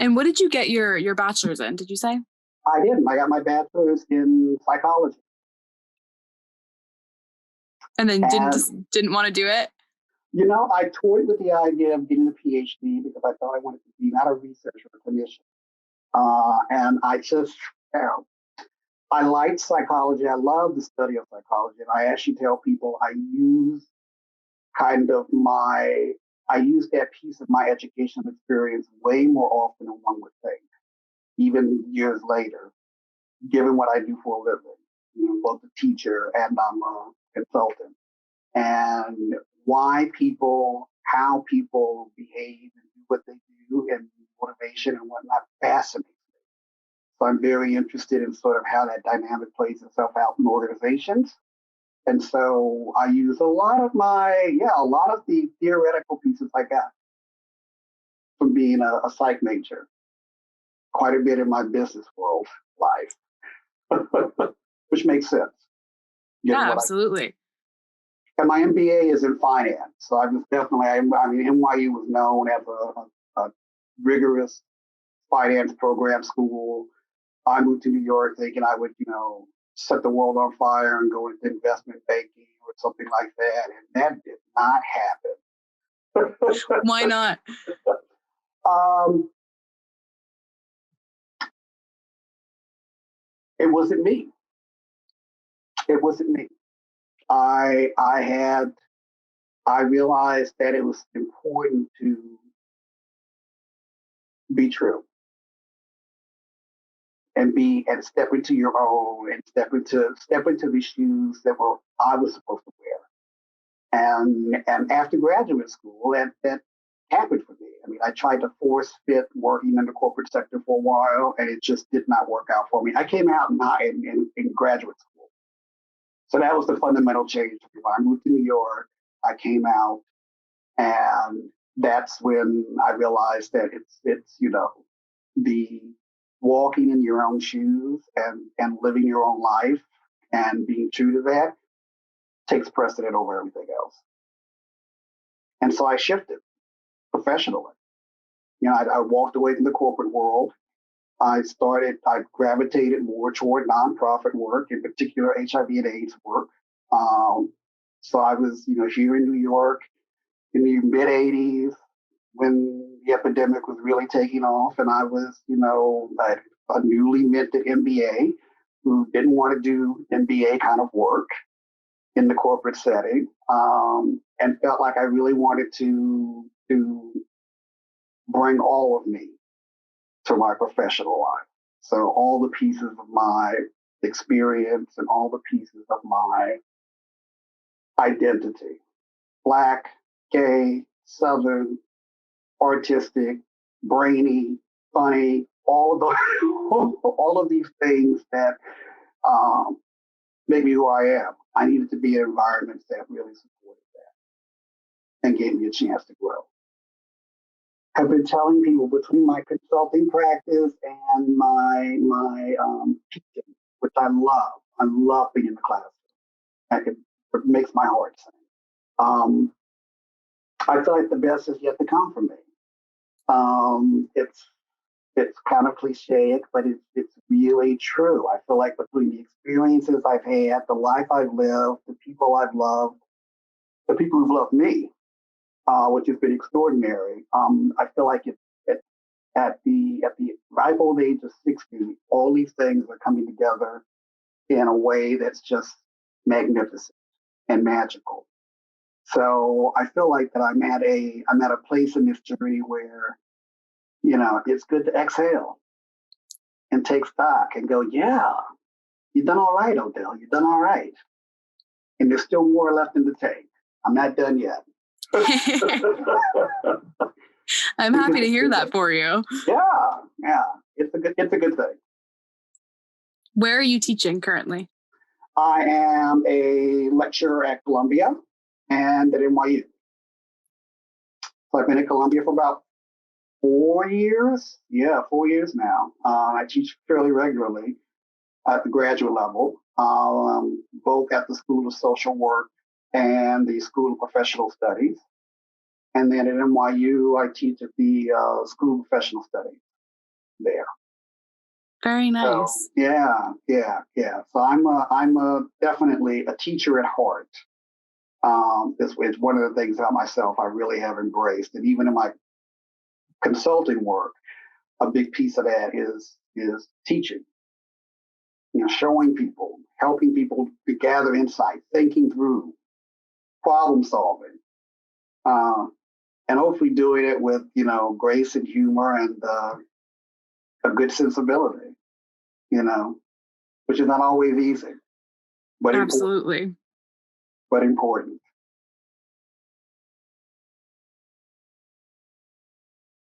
And what did you get your bachelor's in? Did you say? I didn't. I got my bachelor's in psychology. And then didn't want to do it? I toyed with the idea of getting a PhD because I thought I wanted to be not a researcher, but a clinician. And I just, I liked psychology. I love the study of psychology. And I actually tell people I use that piece of my educational experience way more often than one would think, even years later, given what I do for a living, both a teacher and I'm a consultant. And how people behave and do what they do and motivation and whatnot fascinates me. So I'm very interested in sort of how that dynamic plays itself out in organizations. And so I use a lot of the theoretical pieces I got from being a psych major, quite a bit in my business world life, which makes sense. Yeah, absolutely. And my MBA is in finance. So I was definitely, NYU was known as a rigorous finance program school. I moved to New York thinking I would, set the world on fire and go into investment banking or something like that. And that did not happen. Why not? It wasn't me. It wasn't me. I realized that it was important to be true and step into your own and step into the shoes that I was supposed to wear. And after graduate school, that happened for me. I mean, I tried to force fit working in the corporate sector for a while, and it just did not work out for me. I came out in graduate school. So that was the fundamental change. I moved to New York, I came out, and that's when I realized that it's the walking in your own shoes and living your own life and being true to that takes precedent over everything else. And so I shifted professionally. I walked away from the corporate world. I gravitated more toward nonprofit work, in particular HIV and AIDS work. So I was, here in New York in the mid 80s when the epidemic was really taking off. And I was, a newly minted MBA who didn't want to do MBA kind of work in the corporate setting, and felt like I really wanted to bring all of me to my professional life. So all the pieces of my experience and all the pieces of my identity, Black, gay, Southern, artistic, brainy, funny, all of these things that make me who I am. I needed to be in environments that really supported that and gave me a chance to grow. I've been telling people between my consulting practice and my teaching, which I love being in the classroom. It makes my heart sing. I feel like the best is yet to come for me. It's kind of cliche, but it's really true. I feel like between the experiences I've had, the life I've lived, the people I've loved, the people who've loved me, which has been extraordinary. I feel like at the ripe old age of 60, all these things are coming together in a way that's just magnificent and magical. So I feel like that I'm at a place in this journey where, it's good to exhale and take stock and go, yeah, you've done all right, Odell. You've done all right. And there's still more left in the tank. I'm not done yet. I'm happy to hear that for you. Yeah. It's a good thing. Where are you teaching currently? I am a lecturer at Columbia and at NYU. So I've been at Columbia for about 4 years. Yeah, 4 years now. I teach fairly regularly at the graduate level, both at the School of Social Work and the School of Professional Studies. And then at NYU, I teach at the School of Professional Studies. there. Very So nice. yeah. So I'm definitely a teacher at heart. It's one of the things about myself I really have embraced, and even in my consulting work, a big piece of that is teaching. Showing people, helping people to gather insight, thinking through, problem solving, and hopefully doing it with grace and humor and a good sensibility. Which is not always easy, but important. Absolutely. But important.